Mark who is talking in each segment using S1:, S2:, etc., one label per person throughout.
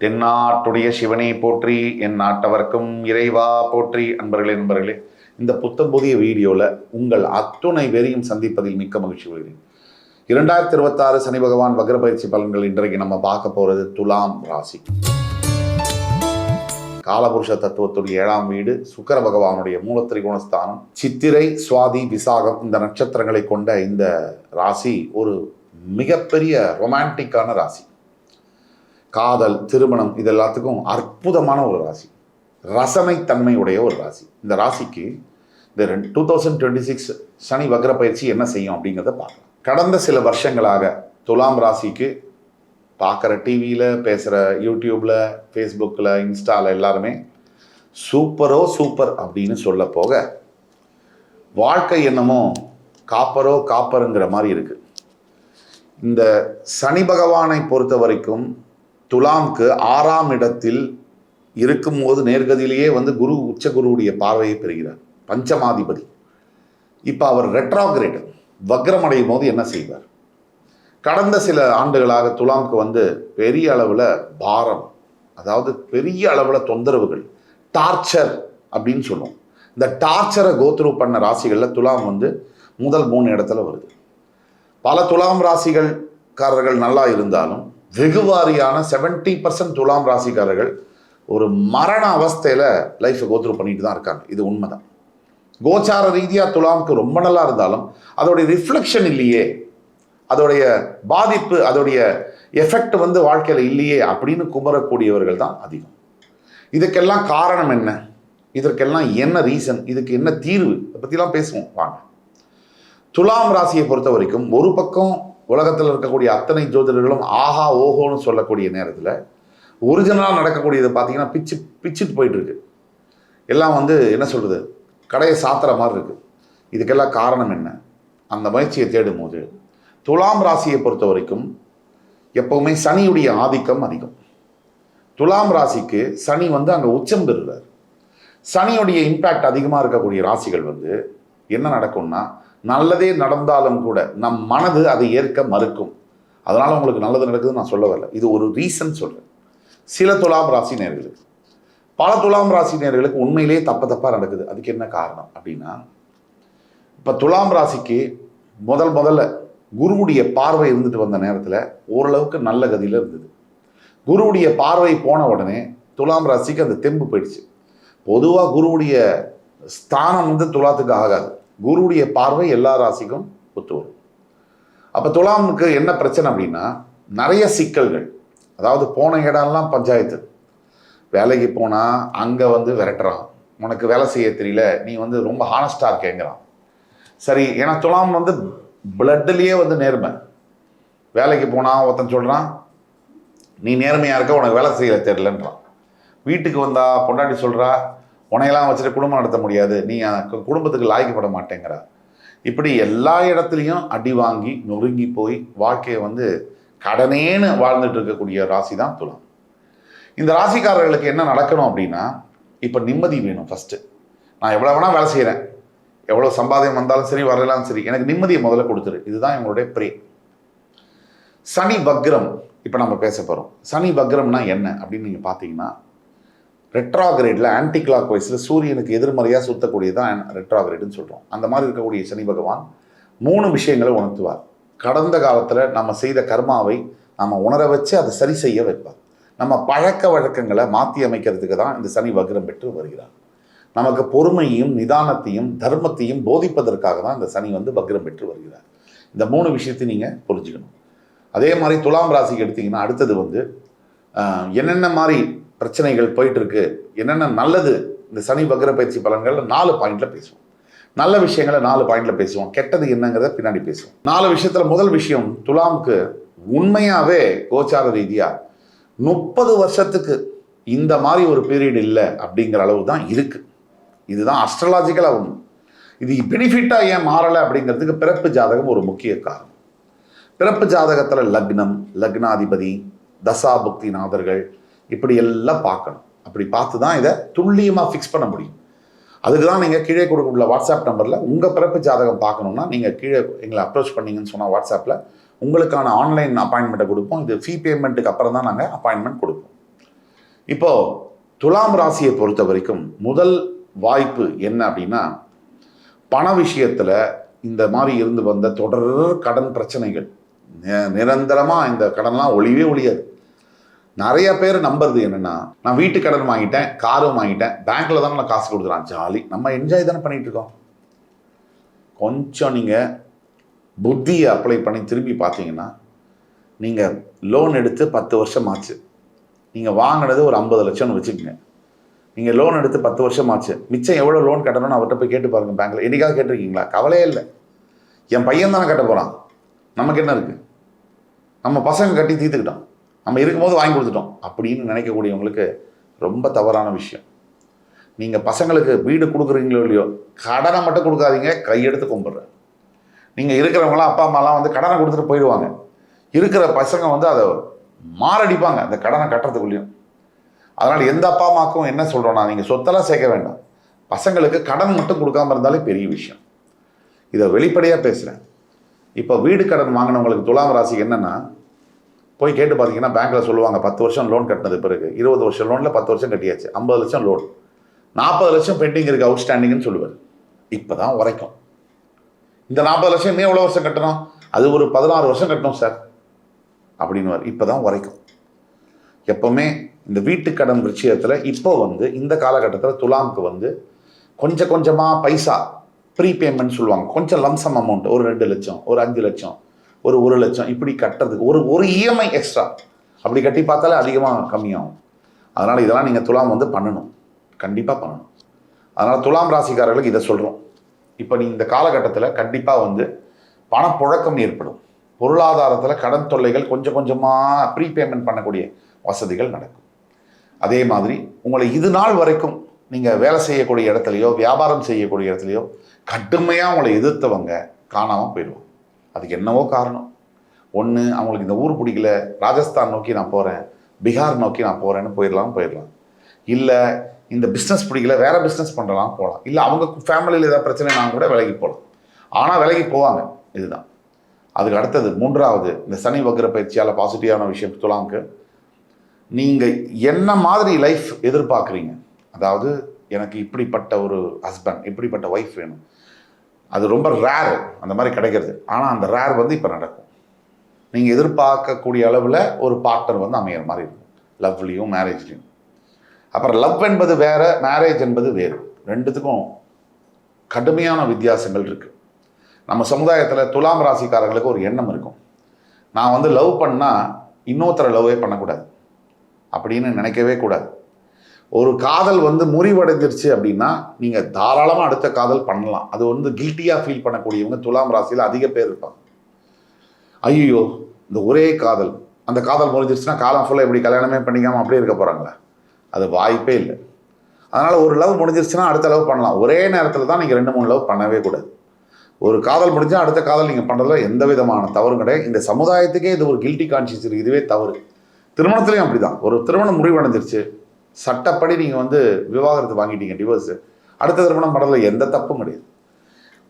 S1: தென்னாட்டுடைய சிவனை போற்றி, என் நாட்டவர்க்கும் இறைவா போற்றி. அன்பர்களே, இந்த புத்தம் புதிய வீடியோவில் உங்கள் அத்துணை பேரையும் சந்திப்பதில் மிக்க மகிழ்ச்சி கொள்கிறேன். 2026 சனி பகவான் வக்ர பயிற்சி பலன்கள் இன்றைக்கு நம்ம பார்க்க போகிறது துலாம் ராசி. காலபுருஷ தத்துவத்துடைய 7ஆம் வீடு சுக்கிர பகவானுடைய மூலத்திரிகோணஸ்தானம். சித்திரை, சுவாதி, விசாகம் இந்த நட்சத்திரங்களை கொண்ட இந்த ராசி ஒரு மிகப்பெரிய ரொமான்டிக்கான ராசி. காதல், திருமணம் இது எல்லாத்துக்கும் அற்புதமான ஒரு ராசி, ரசனைத்தன்மையுடைய ஒரு ராசி. இந்த ராசிக்கு இந்த 2026 சனி வக்ர பயிற்சி என்ன செய்யும் அப்படிங்கிறத பார்க்கலாம். கடந்த சில வருஷங்களாக துலாம் ராசிக்கு பார்க்குற டிவியில், பேசுகிற யூடியூப்பில், ஃபேஸ்புக்கில், இன்ஸ்டாவில் எல்லாருமே சூப்பர் அப்படின்னு சொல்ல போக வாழ்க்கை என்னமோ காப்பருங்கிற மாதிரி இருக்குது. இந்த சனி பகவானை பொறுத்த வரைக்கும் துலாம்க்கு 6ஆம் இடத்தில் இருக்கும்போது நேர்கதியிலேயே குரு உச்சகுருவுடைய பார்வையை பெறுகிறார், பஞ்சமாதிபதி. இப்போ அவர் ரெட்ராகிரேட் வக்ரமடையும் போது என்ன செய்வார்? கடந்த சில ஆண்டுகளாக துலாம்க்கு பெரிய அளவில் பாரம், அதாவது பெரிய அளவில் தொந்தரவுகள், டார்ச்சர் அப்படின்னு சொல்லுவோம். இந்த டார்ச்சரை கோத்ரூ பண்ண ராசிகளில் துலாம் முதல் 3 இடத்துல வருது. பல துலாம் ராசிகள்காரர்கள் நல்லா இருந்தாலும் வெகுவாரியான 70% துலாம் ராசிக்காரர்கள் ஒரு மரண அவஸ்தையில் லைஃப்பை கோத்ரூ பண்ணிட்டு தான் இருக்காங்க. இது உண்மைதான். கோச்சார ரீதியாக துலாம்க்கு ரொம்ப நல்லா இருந்தாலும் அதோடைய ரிஃப்ளெக்ஷன் இல்லையே, அதோடைய பாதிப்பு, அதோடைய எஃபெக்ட் வாழ்க்கையில் இல்லையே அப்படின்னு குமரக்கூடியவர்கள் தான் அதிகம். இதுக்கெல்லாம் காரணம் என்ன? இதற்கெல்லாம் என்ன ரீசன்? இதுக்கு என்ன தீர்வு? இதை பற்றிலாம் பேசுவோம் வாங்க. துலாம் ராசியை பொறுத்த வரைக்கும் ஒரு பக்கம் உலகத்தில் இருக்கக்கூடிய அத்தனை ஜோதிடர்களும் ஆஹா ஓஹோன்னு சொல்லக்கூடிய நேரத்தில் ஒரிஜினலாக நடக்கக்கூடியது பார்த்தீங்கன்னா பிச்சுட்டு போயிட்டு இருக்கு. எல்லாம் என்ன சொல்கிறது, கடையை சாத்துற மாதிரி இருக்குது. இதுக்கெல்லாம் காரணம் என்ன? அந்த முயற்சியை தேடும் போது துலாம் ராசியை பொறுத்த வரைக்கும் எப்போவுமே சனியுடைய ஆதிக்கம் அதிகம். துலாம் ராசிக்கு சனி அங்கே உச்சம் பெறுறார். சனியுடைய இம்பேக்ட் அதிகமாக இருக்கக்கூடிய ராசிகள் என்ன நடக்கும்னா, நல்லதே நடந்தாலும் கூட நம் மனது அதை ஏற்க மறுக்கும். அதனால் உங்களுக்கு நல்லது நடக்குதுன்னு நான் சொல்ல வரல, இது ஒரு ரீசன் சொல்கிறேன். சில துலாம் ராசி நேயர்களுக்கு, பல துலாம் ராசி நேயர்களுக்கு உண்மையிலேயே தப்பாக நடக்குது. அதுக்கு என்ன காரணம் அப்படின்னா, இப்போ துலாம் ராசிக்கு முதல்ல குருவுடைய பார்வை இருந்துட்டு வந்த நேரத்தில் ஓரளவுக்கு நல்ல கதியில் இருந்தது. குருவுடைய பார்வை போன உடனே துலாம் ராசிக்கு அந்த தெம்பு போயிடுச்சு. பொதுவாக குருவுடைய ஸ்தானம் துலாத்துக்கு ஆகாது. குருவுடைய பார்வை எல்லா ராசிக்கும் ஒத்து வரும். அப்போ துலாமுக்கு என்ன பிரச்சனை அப்படின்னா, நிறைய சிக்கல்கள். அதாவது போன இடம்லாம் பஞ்சாயத்து. வேலைக்கு போனால் அங்கே விரட்டுறான், உனக்கு வேலை செய்ய தெரியல, நீ ரொம்ப ஹானஸ்டாக இருக்கேங்கிறான். சரி, ஏன்னா துலாம் பிளட்லேயே நேர்மை. வேலைக்கு போனால் ஒருத்தன் சொல்கிறான் நீ நேர்மையாக இருக்க, உனக்கு வேலை செய்ய தெரியலன்றான். வீட்டுக்கு வந்தால் பொண்டாட்டி சொல்கிறா உனையெல்லாம் வச்சுட்டு குடும்பம் நடத்த முடியாது, நீ குடும்பத்துக்கு லாய்க்கப்பட மாட்டேங்கிறா. இப்படி எல்லா இடத்துலையும் அடி வாங்கி நொறுங்கி போய் வாழ்க்கையை கடனேன்னு வாழ்ந்துட்டு இருக்கக்கூடிய ராசி தான் துலாம். இந்த ராசிக்காரர்களுக்கு என்ன நடக்கணும் அப்படின்னா, இப்போ நிம்மதி வேணும். ஃபஸ்ட்டு நான் எவ்வளோ வேணால் வேலை செய்கிறேன், எவ்வளோ சம்பாதியம் வந்தாலும் சரி வரலாம் சரி, எனக்கு நிம்மதியை முதல்ல கொடுத்துரு. இதுதான் எங்களுடைய ப்ரே. சனி வக்ரம் இப்போ நம்ம பேச போகிறோம். சனி வக்ரம்னா என்ன அப்படின்னு நீங்கள் பார்த்தீங்கன்னா, ரெட்ராகிரேடில் ஆன்டி கிளாக் வைஸில் சூரியனுக்கு எதிர்மறையாக சுற்றக்கூடியது தான் ரெட்ராகிரேடுன்னு சொல்கிறோம். அந்த மாதிரி இருக்கக்கூடிய சனி பகவான் 3 விஷயங்களை உணர்த்துவார். கடந்த காலத்தில் நம்ம செய்த கர்மாவை நம்ம உணர வச்சு அதை சரி செய்ய வைப்பார். நம்ம பழக்க வழக்கங்களை மாற்றி அமைக்கிறதுக்கு தான் இந்த சனி வக்ரம் பெற்று வருகிறார். நமக்கு பொறுமையும் நிதானத்தையும் தர்மத்தையும் போதிப்பதற்காக தான் இந்த சனி வக்ரம் பெற்று வருகிறார். இந்த 3 விஷயத்தை நீங்கள் புரிஞ்சுக்கணும். அதே மாதிரி துலாம் ராசிக்கு எடுத்திங்கன்னா அடுத்தது என்னென்ன மாதிரி பிரச்சனைகள் போயிட்டுருக்கு, என்னென்ன நல்லது இந்த சனி வக்ர பயிற்சி பலன்களில் 4 பாயிண்டில் பேசுவோம். நல்ல விஷயங்களை 4 பாயிண்டில் பேசுவோம், கெட்டது என்னங்கிறத பின்னாடி பேசுவோம். 4 விஷயத்தில் முதல் விஷயம், துலாமுக்கு உண்மையாகவே கோச்சார ரீதியாக 30 வருஷத்துக்கு இந்த மாதிரி ஒரு பீரியட் இல்லை அப்படிங்கிற அளவு தான் இருக்குது. இதுதான் அஸ்ட்ராலாஜிக்கலாக ஒன்று. இது பெனிஃபிட்டாக ஏன் மாறலை அப்படிங்கிறதுக்கு பிறப்பு ஜாதகம் ஒரு முக்கிய காரணம். பிறப்பு ஜாதகத்தில் லக்னம், லக்னாதிபதி, தசாபுக்தி நாதர்கள் இப்படி எல்லாம் பார்க்கணும். அப்படி பார்த்து தான் இதை துல்லியமாக ஃபிக்ஸ் பண்ண முடியும். அதுக்கு தான் நீங்கள் கீழே கொடுக்கக்கூடிய வாட்ஸ்அப் நம்பரில் உங்கள் பிறப்பு ஜாதகம் பார்க்கணுன்னா நீங்கள் கீழே எங்களை அப்ரோச் பண்ணிங்கன்னு சொன்னால் வாட்ஸ்அப்பில் உங்களுக்கான ஆன்லைன் அப்பாயின்மெண்ட்டை கொடுப்போம். இது ஃபீ பேமெண்ட்டுக்கு அப்புறம் தான் நாங்கள் அப்பாயின்மெண்ட் கொடுப்போம். இப்போ துலாம் ராசியை பொறுத்த வரைக்கும் முதல் வாய்ப்பு என்ன அப்படின்னா, பண விஷயத்துல இந்த மாதிரி இருந்து வந்த தொடர் கடன் பிரச்சனைகள், நிரந்தரமா இந்த கடன்லாம் ஒழியவே ஒழியாது. நிறைய பேர் நம்புறது என்னன்னா, நான் வீட்டு கடன் வாங்கிட்டேன், காரும் வாங்கிட்டேன், பேங்க்ல தானே நான் காசு கொடுக்குறான், ஜாலி, நம்ம என்ஜாய் தானே பண்ணிட்டு இருக்கோம். கொஞ்சம் நீங்க புத்தியை அப்ளை பண்ணி திரும்பி பார்த்தீங்கன்னா, நீங்க லோன் எடுத்து 10 வருஷம் ஆச்சு, நீங்க வாங்கினது ஒரு 50 லட்சம்னு வச்சுக்கோங்க. நீங்க லோன் எடுத்து 10 வருஷம் ஆச்சு, மிச்சம் எவ்வளோ லோன் கட்டணும்னு அவர்கிட்ட போய் கேட்டு பாருங்க பேங்க்ல. என்னைக்காவது கேட்டிருக்கீங்களா? கவலையே இல்லை, என் பையன் தானே கட்ட போறான், நமக்கு என்ன இருக்கு, நம்ம பசங்க கட்டி தீர்த்துக்கிட்டோம், நம்ம இருக்கும்போது வாங்கி கொடுத்துட்டோம் அப்படின்னு நினைக்கக்கூடியவங்களுக்கு ரொம்ப தவறான விஷயம். நீங்கள் பசங்களுக்கு வீடு கொடுக்குறீங்களோ இல்லையோ, கடனை மட்டும் கொடுக்காதீங்க, கையெடுத்து கும்பிட்றேன். நீங்கள் இருக்கிறவங்களாம் அப்பா அம்மாலாம் வந்து கடனை கொடுத்துட்டு போயிடுவாங்க, இருக்கிற பசங்க வந்து அதை மாரடிப்பாங்க அந்த கடனை கட்டுறதுக்குள்ளேயும். அதனால் எந்த அப்பா அம்மாக்கும் என்ன சொல்கிறோன்னா, நீங்கள் சொத்தெல்லாம் சேர்க்க வேண்டாம், பசங்களுக்கு கடன் மட்டும் கொடுக்காம இருந்தாலே பெரிய விஷயம். இதை வெளிப்படையாக பேசுகிறேன். இப்போ வீடு கடன் வாங்கினவங்களுக்கு துலாம் ராசிக்கு என்னென்னா, போய் கேட்டு பார்த்தீங்கன்னா பேங்க்கில் சொல்லுவாங்க, 10 வருஷம் லோன் கட்டினது பிறகு 20 வருஷம் லோனில் 10 வருஷம் கட்டியாச்சு, 50 லட்சம் லோன், 40 லட்சம் பெண்டிங் இருக்குது அவுட்ஸ்டாண்டிங்னு சொல்லுவார். இப்போ தான் உரைக்கும். இந்த 40 லட்சம் இன்னும் எவ்வளோ வருஷம் கட்டணும், அது ஒரு 16 வருஷம் கட்டணும் சார் அப்படின்னுவார். இப்போ தான் உரைக்கும். எப்போவுமே இந்த வீட்டுக்கடன் விஷயத்தில் இப்போ வந்து இந்த காலகட்டத்தில் துலாமுக்கு வந்து கொஞ்சம் கொஞ்சமாக பைசா ப்ரீபேமெண்ட் சொல்லுவாங்க, கொஞ்சம் லம்சம் அமௌண்ட், ஒரு 2 லட்சம், ஒரு 5 லட்சம், ஒரு 1 லட்சம், இப்படி கட்டுறதுக்கு ஒரு இஎம்ஐ எக்ஸ்ட்ரா அப்படி கட்டி பார்த்தாலே அதிகமாக கம்மியாகும். அதனால் இதெல்லாம் நீங்கள் துலாம் வந்து பண்ணணும், கண்டிப்பாக பண்ணணும். அதனால் துலாம் ராசிக்காரர்களுக்கு இதை சொல்கிறோம். இப்போ நீ இந்த காலகட்டத்தில் கண்டிப்பாக வந்து பணப்புழக்கம் ஏற்படும், பொருளாதாரத்தில் கடன் தொல்லைகள் கொஞ்சம் கொஞ்சமாக ப்ரீபேமெண்ட் பண்ணக்கூடிய வசதிகள் நடக்கும். அதே மாதிரி உங்களை இது நாள் வரைக்கும் நீங்கள் வேலை செய்யக்கூடிய இடத்துலையோ வியாபாரம் செய்யக்கூடிய இடத்துலையோ கடுமையாக உங்களை எதிர்த்தவங்க காணாமல் போயிடுவாங்க. அதுக்கு என்னவோ காரணம். ஒன்று, அவங்களுக்கு இந்த ஊர் பிடிக்கல, ராஜஸ்தான் நோக்கி நான் போகிறேன், பீகார் நோக்கி நான் போகிறேன்னு போயிடலாம். இல்லை இந்த பிஸ்னஸ் பிடிக்கல, வேறு பிஸ்னஸ் பண்ணுறலாம் போகலாம். இல்லை அவங்க ஃபேமிலியில் ஏதாவது பிரச்சனைனா கூட விலகி போகலாம். ஆனால் விலகி போவாங்க. இதுதான். அதுக்கு அடுத்தது மூன்றாவது, இந்த சனி வக்ர பயிற்சியால் பாசிட்டிவான விஷயம் துலாமுக்கு, நீங்கள் என்ன மாதிரி லைஃப் எதிர்பார்க்குறீங்க, அதாவது எனக்கு இப்படிப்பட்ட ஒரு ஹஸ்பண்ட், இப்படிப்பட்ட ஒய்ஃப் வேணும், அது ரொம்ப ரேர் அந்த மாதிரி கிடைக்கிறது. ஆனால் அந்த ரேர் வந்து இப்போ நடக்கும். நீங்கள் எதிர்பார்க்கக்கூடிய அளவில் ஒரு பார்ட்னர் வந்து அமையிற மாதிரி இருக்கும், லவ்லையும் மேரேஜ்லையும். அப்புறம் லவ் என்பது வேறு, மேரேஜ் என்பது வேறு, ரெண்டுத்துக்கும் கடுமையான வித்தியாசங்கள் இருக்குது. நம்ம சமுதாயத்தில் துலாம் ராசிக்காரங்களுக்கு ஒரு எண்ணம் இருக்கும், நான் வந்து லவ் பண்ணால் இன்னொருத்தரை லவ்வே பண்ணக்கூடாது அப்படின்னு நினைக்கவே கூடாது. ஒரு காதல் வந்து முறிவடைஞ்சிருச்சு அப்படின்னா நீங்கள் தாராளமாக அடுத்த காதல் பண்ணலாம். அது வந்து கில்ட்டியாக ஃபீல் பண்ணக்கூடியவங்க துலாம் ராசியில் அதிக பேர் இருப்பாங்க. ஐயோ இந்த ஒரே காதல், அந்த காதல் முறிஞ்சிருச்சுன்னா காலம் ஃபுல்லாக எப்படி கல்யாணமே பண்ணிக்காமல் அப்படியே இருக்க போகிறாங்களா? அது வாய்ப்பே இல்லை. அதனால் ஒரு லவ் முடிஞ்சிருச்சுன்னா அடுத்த லவ் பண்ணலாம். ஒரே நேரத்தில் தான் நீங்கள் 2-3 லவ் பண்ணவே கூடாது. ஒரு காதல் முடிஞ்சால் அடுத்த காதல் நீங்கள் பண்ணுறதுல எந்த விதமான தவறும் கிடையாது. இந்த சமுதாயத்துக்கே இது ஒரு கில்ட்டி கான்ஷியஸ் இருக்குது, இதுவே தவறு. திருமணத்துலேயும் அப்படி தான். ஒரு திருமணம் முடிவடைஞ்சிருச்சு, சட்டப்படி நீங்கள் வந்து விவாகரத்து வாங்கிட்டீங்க, டிவோர்ஸு, அடுத்த திருமணம் பண்ணுறதுல எந்த தப்பும் கிடையாது.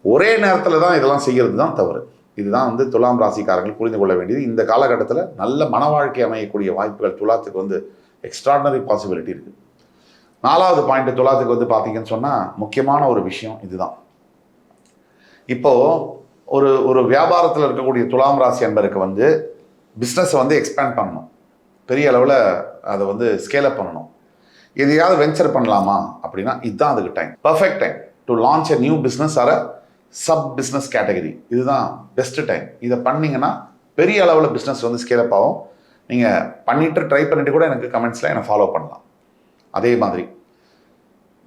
S1: ஒரே நேரத்தில் தான் இதெல்லாம் செய்கிறது தான் தவறு. இதுதான் வந்து துலாம் ராசிக்காரர்கள் புரிந்து கொள்ள வேண்டியது. இந்த காலகட்டத்தில் நல்ல மன வாழ்க்கை அமையக்கூடிய வாய்ப்புகள் துலாத்துக்கு வந்து எக்ஸ்ட்ராடினரி பாசிபிலிட்டி இருக்குது. 4வது பாயிண்ட் துலாத்துக்கு வந்து பார்த்தீங்கன்னு சொன்னால் முக்கியமான ஒரு விஷயம் இதுதான். இப்போது ஒரு வியாபாரத்தில் இருக்கக்கூடிய துலாம் ராசி என்பதற்கு வந்து பிஸ்னஸை வந்து எக்ஸ்பேண்ட் பண்ணணும், பெரிய அளவில் அதை வந்து ஸ்கேலப் பண்ணணும், எதையாவது வெஞ்சர் பண்ணலாமா அப்படின்னா இதுதான் அதுக்கு time, perfect time to launch a new business or sub business category. இதுதான் பெஸ்ட் டைம். இதை பண்ணிங்கன்னா பெரிய அளவில் பிஸ்னஸ் வந்து ஸ்கேலப் ஆகும். நீங்கள் பண்ணிவிட்டு ட்ரை பண்ணிவிட்டு கூட எனக்கு கமெண்ட்ஸில் என்னை ஃபாலோ பண்ணலாம். அதே மாதிரி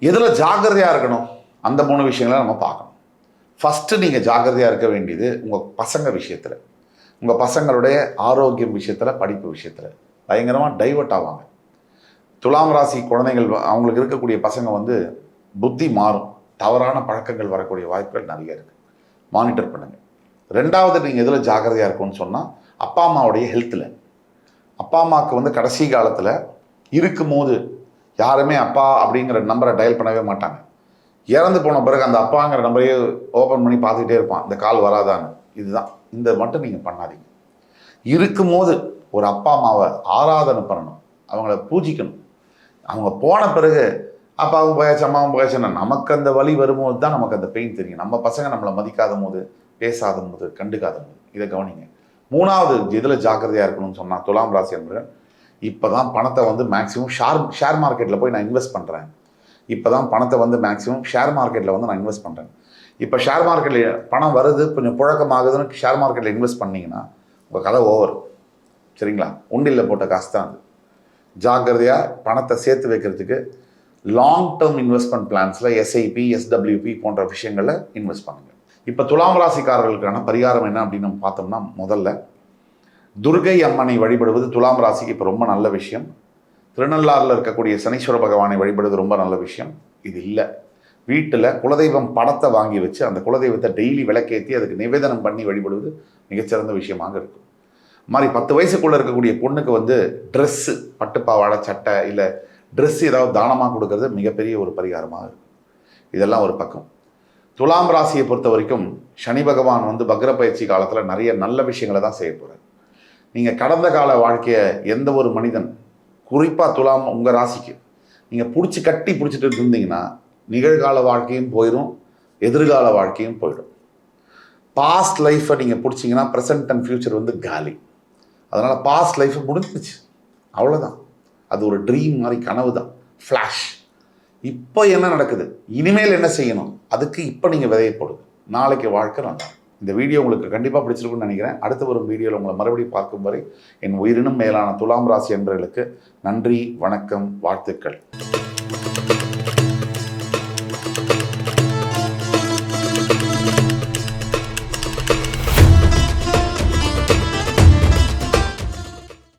S1: எதில் ஜாக்கிரதையாக இருக்கணும், அந்த 3 விஷயங்களை நம்ம பார்க்கணும். ஃபஸ்ட்டு நீங்கள் ஜாக்கிரதையாக இருக்க வேண்டியது உங்கள் பசங்க விஷயத்தில். உங்கள் பசங்களுடைய ஆரோக்கியம் விஷயத்தில், படிப்பு விஷயத்தில் பயங்கரமாக டைவர்ட் ஆவாங்க. துலாம் ராசி குழந்தைகள் அவங்களுக்கு இருக்கக்கூடிய பசங்க வந்து புத்தி மாறும், தவறான பழக்கங்கள் வரக்கூடிய வாய்ப்புகள் நிறைய இருக்குது. மானிட்டர் பண்ணுங்கள். 2வது நீங்கள் எதில் ஜாக்கிரதையாக இருக்கும்னு சொன்னால் அப்பா அம்மாவுடைய ஹெல்த்தில். அப்பா அம்மாவுக்கு வந்து கடைசி காலத்தில் இருக்கும்போது யாருமே அப்பா அப்படிங்கிற நம்பரை டயல் பண்ணவே மாட்டாங்க. இறந்து போன பிறகு அந்த அப்பாங்கிற நம்பரையே ஓப்பன் பண்ணி பார்த்துக்கிட்டே இருப்பான், இந்த கால் வராதான்னு. இதுதான், இந்த மட்டும் நீங்கள் பண்ணாதீங்க. இருக்கும்போது ஒரு அப்பா அம்மாவை ஆராதனை பண்ணணும், அவங்கள பூஜிக்கணும். அவங்க போன பிறகு அப்பாவும் போயாச்சு அம்மாவும் போயாச்சுன்னா நமக்கு அந்த வலி வரும்போது தான் நமக்கு அந்த பெயின் தெரியும். நம்ம பசங்க நம்மளை மதிக்காத போது, பேசாத போது, கண்டுக்காத போது. இதை கவனிங்க. 3வது இதில் ஜாக்கிரதையாக இருக்கணும்னு சொன்னால் துலாம் ராசி என்பர்கள், இப்போ தான் பணத்தை வந்து மேக்ஸிமம் ஷேர் மார்க்கெட்டில் போய் நான் இன்வெஸ்ட் பண்ணுறேன். இப்போ தான் பணத்தை வந்து மேக்ஸிமம் ஷேர் மார்க்கெட்டில் வந்து நான் இன்வெஸ்ட் பண்ணுறேன். இப்போ ஷேர் மார்க்கெட்டில் பணம் வருது, கொஞ்சம் புழக்கமாகுதுன்னு ஷேர் மார்க்கெட்டில் இன்வெஸ்ட் பண்ணிங்கன்னா உங்கள் கதை ஓவர். சரிங்களா? உண்டியில் போட்ட காசு தான் அது. ஜாக்கிரதையாக பணத்தை சேர்த்து வைக்கிறதுக்கு லாங் டேர்ம் இன்வெஸ்ட்மெண்ட் பிளான்ஸில் எஸ்ஐபி, எஸ்டபிள்யூபி போன்ற விஷயங்களில் இன்வெஸ்ட் பண்ணுங்கள். இப்போ துலாம் ராசிக்காரர்களுக்கான பரிகாரம் என்ன அப்படின்னு நம்ம பார்த்தோம்னா, முதல்ல துர்கை அம்மனை வழிபடுவது துலாம் ராசிக்கு இப்போ ரொம்ப நல்ல விஷயம். திருநள்ளாறில் இருக்கக்கூடிய சனீஸ்வர பகவானை வழிபடுவது ரொம்ப நல்ல விஷயம். இது இல்லை, வீட்டில் குலதெய்வம் படத்தை வாங்கி வச்சு அந்த குலதெய்வத்தை டெய்லி விளக்கேற்றி அதுக்கு நிவேதனம் பண்ணி வழிபடுவது மிகச்சிறந்த விஷயமாக இருக்கும். மாதிரி 10 வயசுக்குள்ளே இருக்கக்கூடிய பொண்ணுக்கு வந்து ட்ரெஸ்ஸு, பட்டுப்பாவாடை சட்டை இல்லை ட்ரெஸ்ஸு ஏதாவது தானமாக கொடுக்கறது மிகப்பெரிய ஒரு பரிகாரமாக இருக்கும். இதெல்லாம் ஒரு பக்கம். துலாம் ராசியை பொறுத்த வரைக்கும் சனி பகவான் வந்து வக்ர பயிற்சி காலத்தில் நிறைய நல்ல விஷயங்களை தான் செய்ய போகிறார். நீங்கள் கடந்த கால வாழ்க்கையை எந்த ஒரு மனிதன், குறிப்பாக துலாம் உங்கள் ராசிக்கு நீங்கள் பிடிச்சிட்டு இருந்தீங்கன்னா நிகழ்கால வாழ்க்கையும் போயிடும், எதிர்கால வாழ்க்கையும் போயிடும். பாஸ்ட் லைஃப்பை நீங்கள் பிடிச்சிங்கன்னா ப்ரெசன்ட் அண்ட் ஃப்யூச்சர் வந்து காலி. அதனால் பாஸ்ட் லைஃப்பை முடிஞ்சிச்சு, அவ்வளோதான். அது ஒரு ட்ரீம் மாதிரி, கனவு தான், ஃப்ளாஷ். இப்போ என்ன நடக்குது, இனிமேல் என்ன செய்யணும், அதுக்கு இப்போ நீங்கள் விதையை போடுங்க. நாளைக்கு வாழ்க்கை நல்லா. இந்த வீடியோ உங்களுக்கு கண்டிப்பாக பிடிச்சிருக்குன்னு நினைக்கிறேன். அடுத்து வரும் வீடியோவில் உங்களை மறுபடியும் பார்க்கும் வரை என் உயிரினும் மேலான துலாம் ராசி என்பவர்களுக்கு நன்றி, வணக்கம், வாழ்த்துக்கள்.